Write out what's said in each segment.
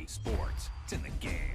EA Sports. It's in the game.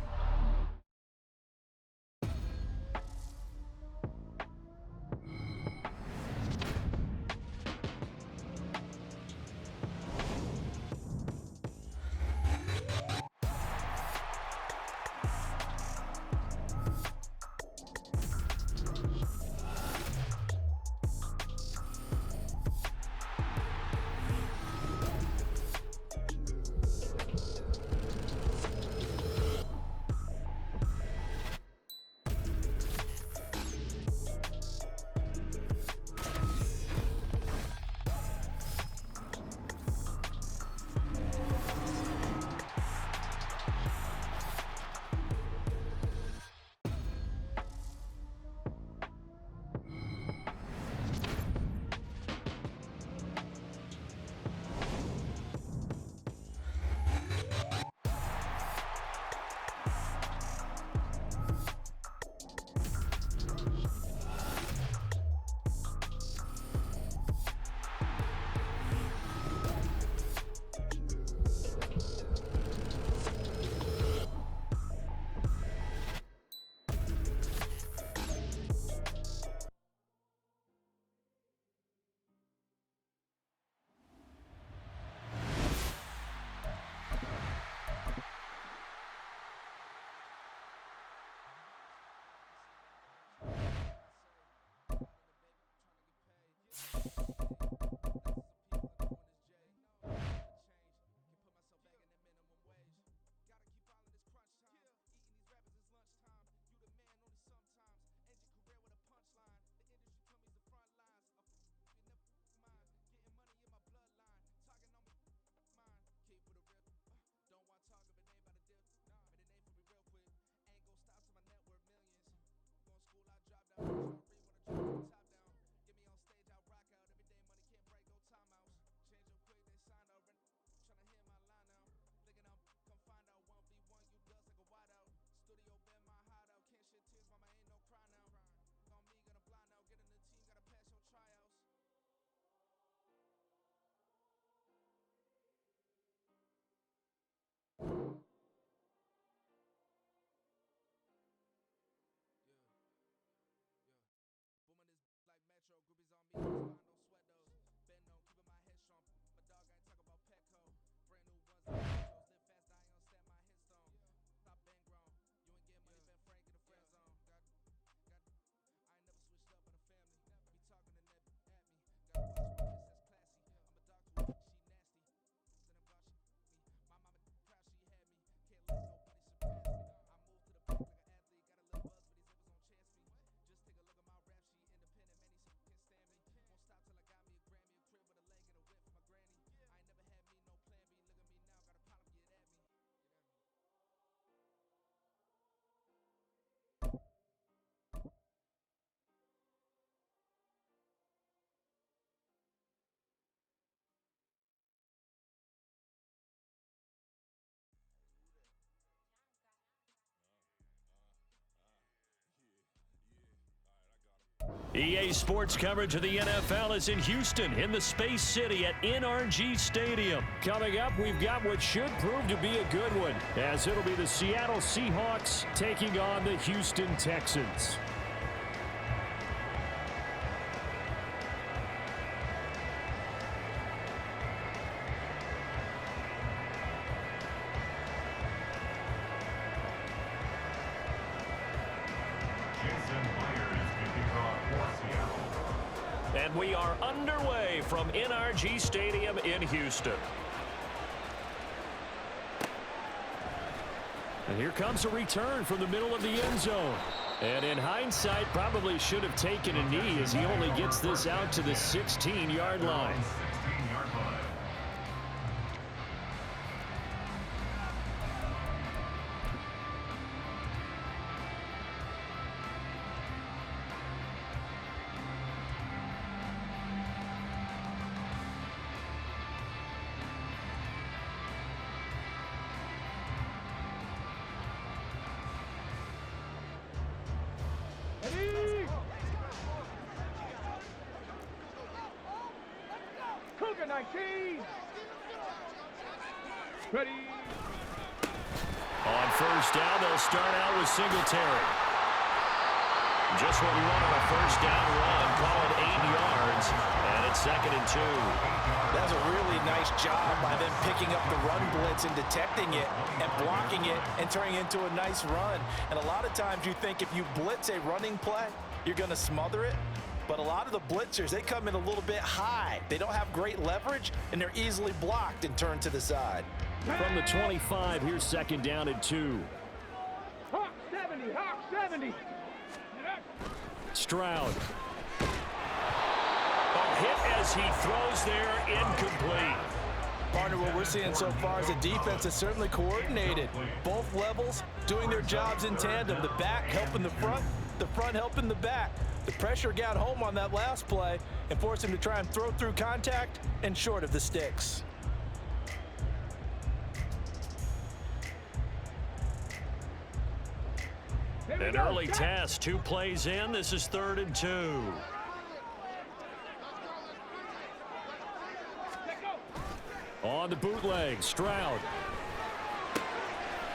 EA Sports coverage of the NFL is in Houston, in the Space City at NRG Stadium. Coming up, we've got what should prove to be a good one, as it'll be the Seattle Seahawks taking on the Houston Texans. And we are underway from NRG Stadium in Houston. And here comes a return from the middle of the end zone. And in hindsight, probably should have taken a knee as he only gets this out to the 16-yard line. On first down, they'll start out with Singletary. Just what we want on a first down run. Call it 8 yards, and it's 2nd and 2. That's a really nice job by them picking up the run blitz and detecting it and blocking it and turning it into a nice run. And a lot of times you think if you blitz a running play, you're going to smother it. But a lot of the blitzers, they come in a little bit high. They don't have great leverage, and they're easily blocked and turned to the side. From the 25, here's 2nd down and 2. Hawk 70, Hawk 70. Stroud. A hit as he throws there, incomplete. Partner, what we're seeing so far is the defense is certainly coordinated. Both levels doing their jobs in tandem. The back helping the front helping the back. The pressure got home on that last play and forced him to try and throw through contact and short of the sticks. An early test, 2 plays in. This is 3rd and 2. On the bootleg, Stroud.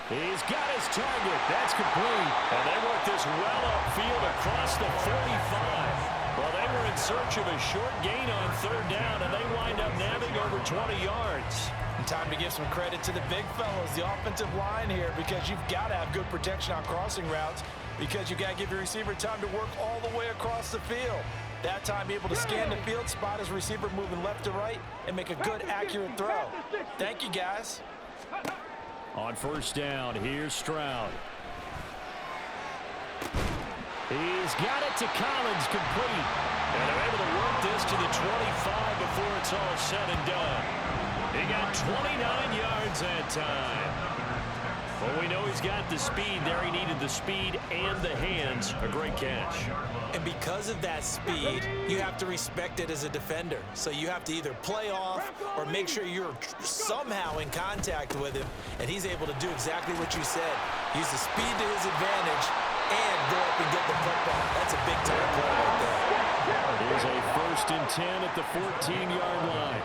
He's got his target. That's complete. And they work this well upfield across the 45. Well, they were in search of a short gain on 3rd down, and they wind up nabbing over 20 yards. And time to give some credit to the big fellas, the offensive line here, because you've got to have good protection on crossing routes, because you've got to give your receiver time to work all the way across the field. That time, be able to scan the field, spot his receiver moving left to right, and make a good, accurate throw. Thank you, guys. On first down, here's Stroud. He's got it to Collins, complete. And they're able to work this to the 25 before it's all said and done. He got 29 yards that time. Well, we know he's got the speed there. He needed the speed and the hands. A great catch. And because of that speed, you have to respect it as a defender. So you have to either play off or make sure you're somehow in contact with him, and he's able to do exactly what you said. Use the speed to his advantage and go up and get the football. That's a big-time play right there. Here's a 1st and 10 at the 14-yard line.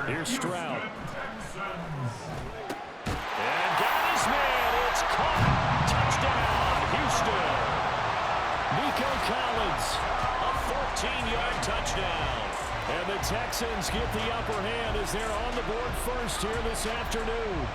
Here's Stroud. And got his man. It's caught. Touchdown, Houston. Nico Collins, a 14-yard touchdown. And the Texans get the upper hand as they're on the board first here this afternoon.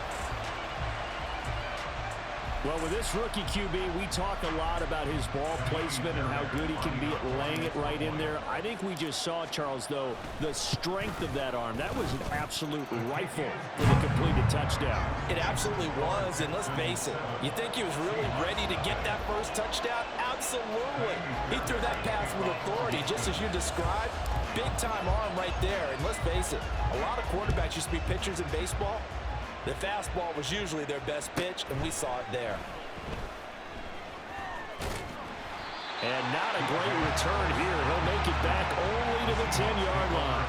Well, with this rookie QB, we talk a lot about his ball placement and how good he can be at laying it right in there. I think we just saw, Charles, though, the strength of that arm. That was an absolute rifle for the completed touchdown. It absolutely was, and let's face it, you think he was really ready to get that first touchdown? Absolutely. He threw that pass with authority, just as you described. Big-time arm right there, and let's face it, a lot of quarterbacks used to be pitchers in baseball. The fastball was usually their best pitch, and we saw it there. And not a great return here. He'll make it back only to the 10-yard line.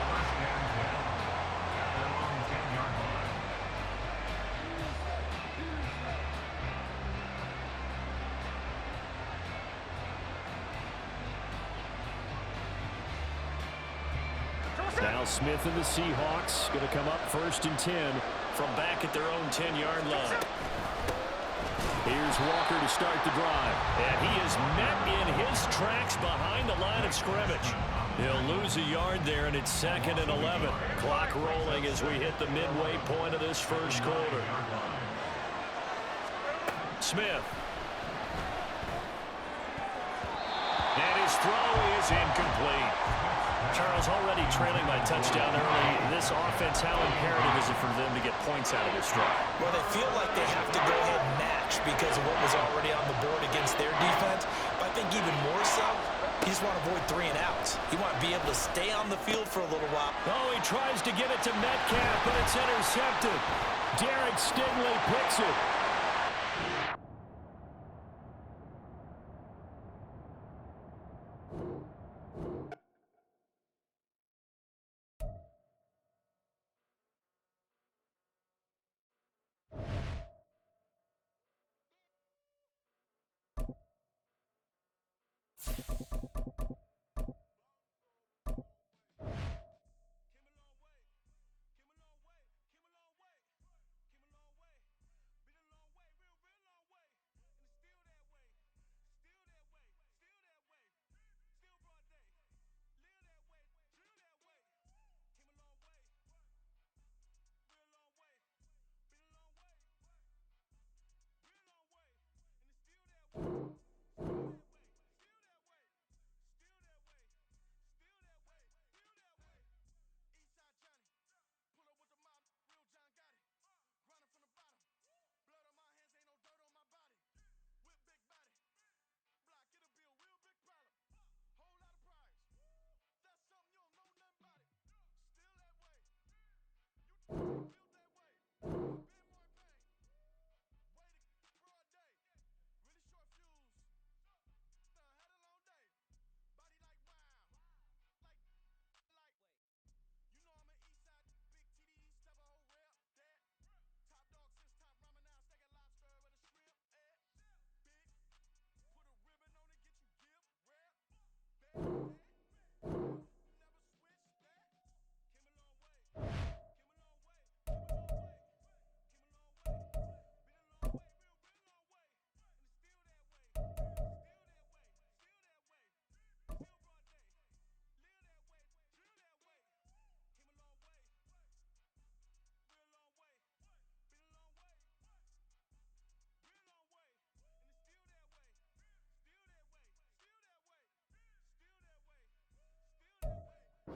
Now Smith and the Seahawks going to come up 1st and 10 from back at their own 10-yard line. Here's Walker to start the drive. And he is met in his tracks behind the line of scrimmage. He'll lose a yard there, and it's 2nd and 11. Clock rolling as we hit the midway point of this first quarter. Smith. And his throw is incomplete. Charles, already trailing by touchdown early. This offense, how imperative is it for them to get points out of this drive? Well, they feel like they have to go ahead and match because of what was already on the board against their defense. But I think even more so, you just want to avoid 3 and outs. You want to be able to stay on the field for a little while. Oh, he tries to get it to Metcalf, but it's intercepted. Derek Stingley picks it.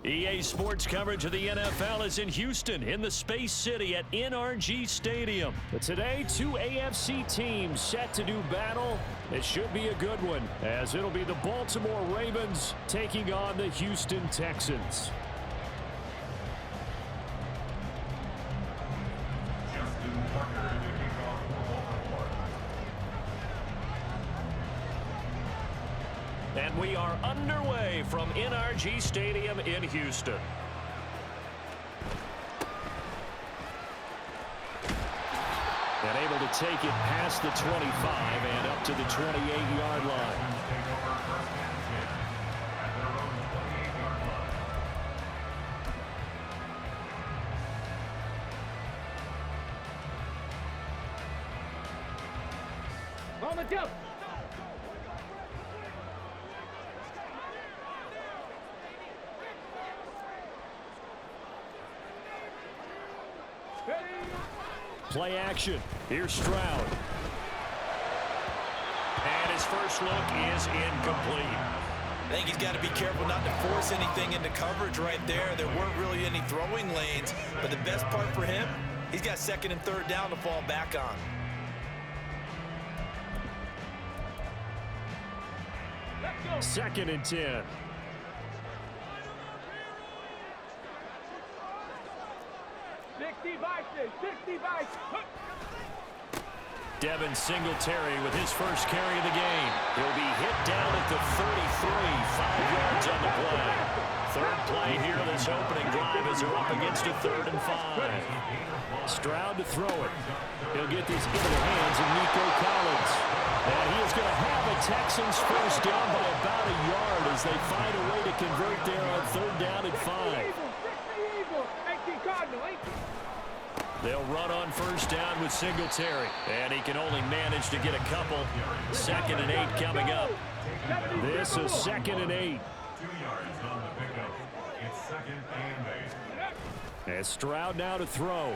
EA Sports coverage of the NFL is in Houston, in the Space City at NRG Stadium. But today, two AFC teams set to do battle. It should be a good one, as it'll be the Baltimore Ravens taking on the Houston Texans. And we are underway from NRG Stadium in Houston. And able to take it past the 25 and up to the 28-yard line. On the jump. Play action. Here's Stroud. And his first look is incomplete. I think he's got to be careful not to force anything into coverage right there. There weren't really any throwing lanes, but the best part for him, he's got second and third down to fall back on. Second and 10. Devin Singletary with his first carry of the game. He'll be hit down at the 33, 5 yards on the play. Third play here this opening drive as they're up against a 3rd and 5. Stroud to throw it. He'll get this into the hands of Nico Collins. And he is going to have the Texans first down by about a yard as they find a way to convert there on 3rd down and 5. They'll run on first down with Singletary. And he can only manage to get a couple. 2nd and 8 coming up. This is 2nd and 8. 2 yards on the pickup. It's 2nd and 8. And Stroud now to throw.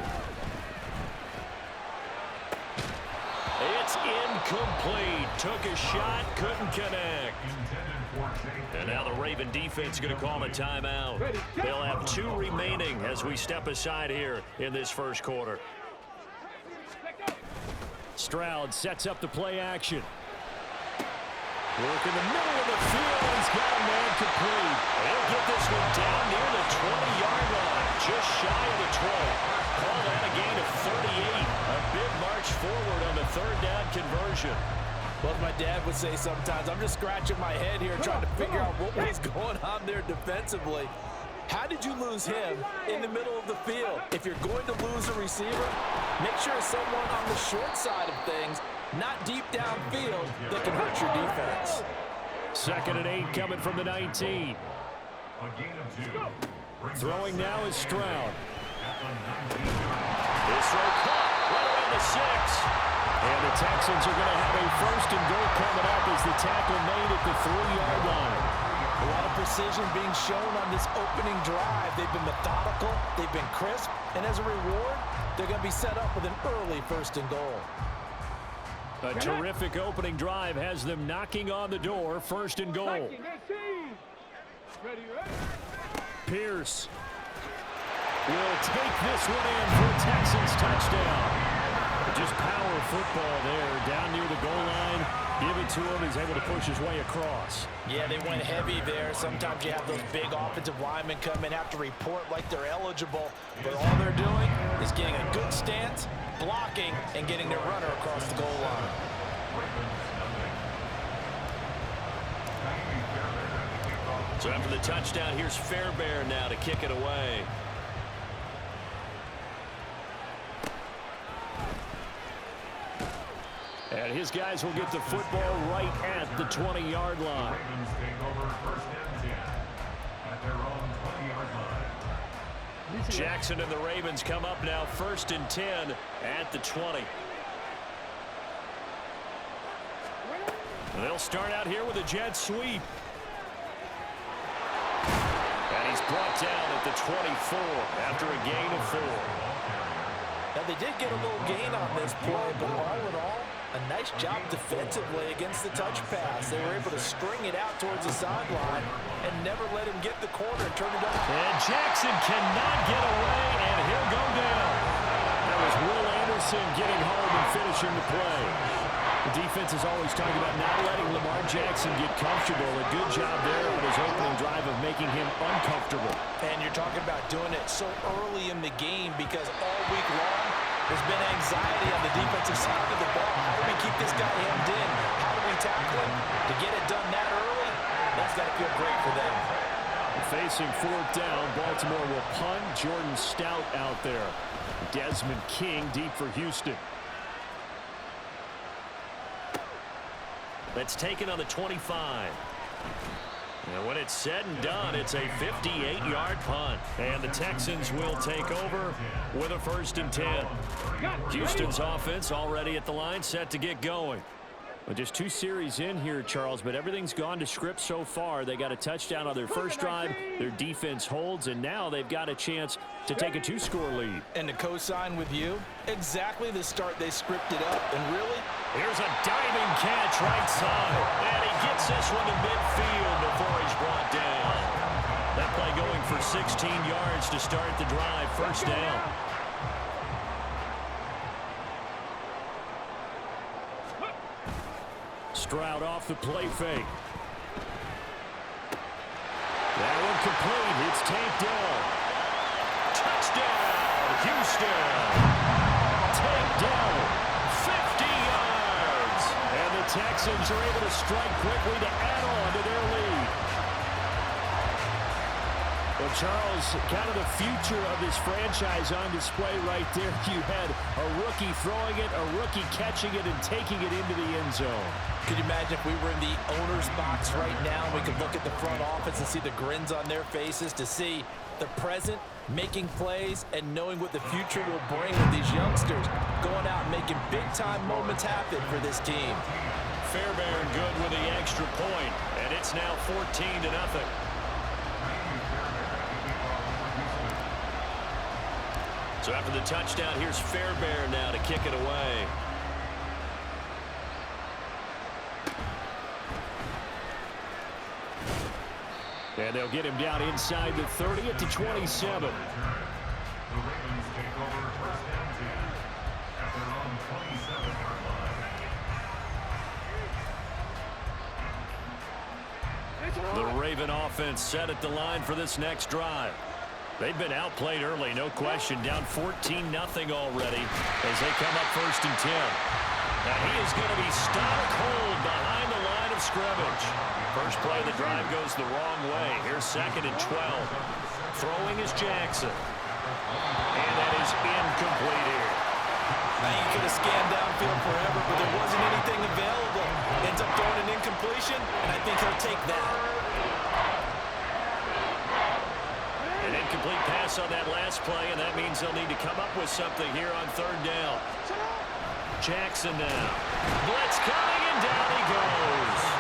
It's incomplete. Took a shot, couldn't connect. And now the Raven defense going to call a timeout. They'll have 2 remaining as we step aside here in this first quarter. Stroud sets up the play action. Work in the middle of the field. He's got a man complete. He'll get this one down near the 20-yard line, just shy of the 12. Call that a gain of 38. A big march forward on the 3rd down conversion. Well, as my dad would say sometimes, I'm just scratching my head here trying to figure out what was going on there defensively. How did you lose him in the middle of the field? If you're going to lose a receiver, make sure it's someone on the short side of things, not deep downfield, that can hurt your defense. 2nd and 8 coming from the 19. A gain of 2. Throwing now is Stroud. This throw caught right around the 6. And the Texans are going to have a 1st and goal coming up as the tackle made at the 3-yard line. A lot of precision being shown on this opening drive. They've been methodical, they've been crisp, and as a reward, they're going to be set up with an early 1st and goal. A terrific opening drive has them knocking on the door. 1st and goal. Pierce will take this one in for a Texans touchdown. Just power football there, down near the goal line. Give it to him. He's able to push his way across. Yeah, they went heavy there. Sometimes you have those big offensive linemen come in, have to report like they're eligible. But all they're doing is getting a good stance, blocking, and getting their runner across the goal line. So after the touchdown, here's Fairbairn now to kick it away. And his guys will get the football right at the 20-yard line. Ravens take over 1st and 10 at their own 20-yard line. Jackson and the Ravens come up now 1st and 10 at the 20. They'll start out here with a jet sweep. And he's brought down at the 24 after a gain of 4. Now, they did get a little gain on this play, but all in all, A nice job defensively against the touch pass. They were able to string it out towards the sideline and never let him get the corner and turn it up. And Jackson cannot get away, and he'll go down. That was Will Anderson getting home and finishing the play. The defense is always talking about not letting Lamar Jackson get comfortable. A good job there on his opening drive of making him uncomfortable. And you're talking about doing it so early in the game because all week long there's been anxiety on the defensive side of the ball. How do we keep this guy hemmed in? How do we tackle him? To get it done that early, that's got to feel great for them. Facing fourth down, Baltimore will punt. Jordan Stout out there. Desmond King deep for Houston. That's taken on the 25. And when it's said and done, it's a 58-yard punt. And the Texans will take over with a 1st and 10. Houston's offense already at the line, set to get going. Well, just 2 series in here, Charles, but everything's gone to script so far. They got a touchdown on their first drive. Their defense holds, and now they've got a chance to take a 2-score lead. And to co-sign with you, exactly the start they scripted up. And really, here's a diving catch right side. And he gets this one to midfield before he's brought down. That play going for 16 yards to start the drive. 1st down. Stroud off the play fake. That one complete. It's takedown. Touchdown, Houston. Takedown, 50 yards. And the Texans are able to strike quickly to add on to their lead. Well, Charles, kind of the future of this franchise on display right there. You had a rookie throwing it, a rookie catching it, and taking it into the end zone. Could you imagine if we were in the owner's box right now, we could look at the front office and see the grins on their faces, to see the present making plays and knowing what the future will bring with these youngsters going out and making big-time moments happen for this team. Fairbairn good with the extra point, and it's now 14-0. So after the touchdown, here's Fairbairn now to kick it away. And they'll get him down inside the 30 at the 27. The Ravens take over 1st and 10 at their own 27-yard line. The Raven offense set at the line for this next drive. They've been outplayed early, no question. Down 14-0 already as they come up 1st and 10. Now he is going to be stopped cold behind the line of scrimmage. First play of the drive goes the wrong way. Here's 2nd and 12. Throwing is Jackson. And that is incomplete here. Now you could have scanned downfield forever, but there wasn't anything available. Ends up throwing an incompletion, and I think he'll take that. An incomplete pass on that last play, and that means they'll need to come up with something here on 3rd down. Jackson now. Blitz coming, and down he goes.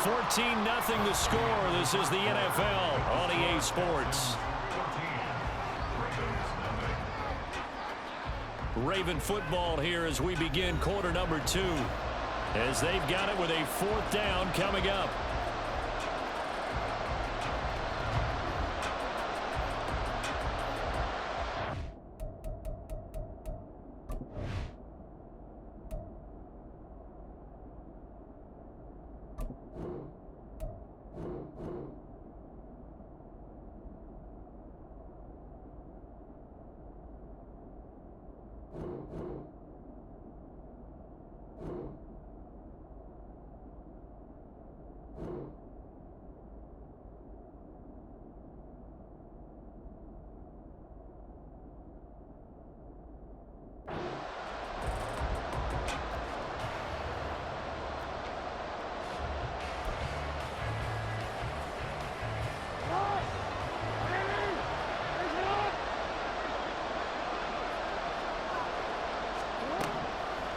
14-0 the score. This is the NFL on EA Sports. Raven football here as we begin quarter number 2. As they've got it with a 4th down coming up.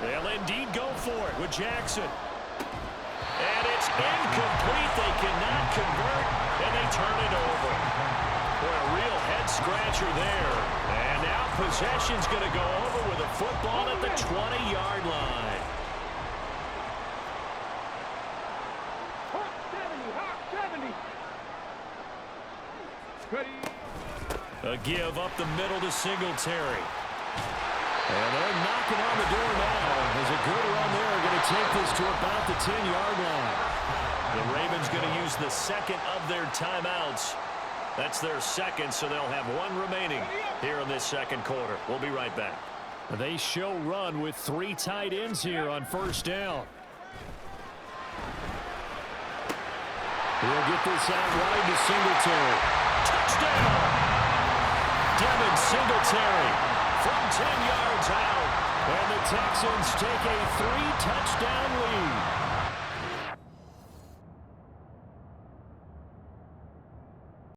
They'll indeed go for it with Jackson. And it's incomplete. They cannot convert, and they turn it over. Boy, a real head-scratcher there. And now possession's going to go over with a football at the 20-yard line. Hawk 70, Hawk 70. Ready. A give up the middle to Singletary. And they're knocking on the door now. There's a good run there. Going to take this to about the 10-yard line. The Ravens going to use the second of their timeouts. That's their second, so they'll have one remaining here in this second quarter. We'll be right back. They show run with 3 tight ends here on first down. He'll get this out wide to Singletary. Touchdown! Devin Singletary from 10 yards out. And the Texans take a 3-touchdown lead.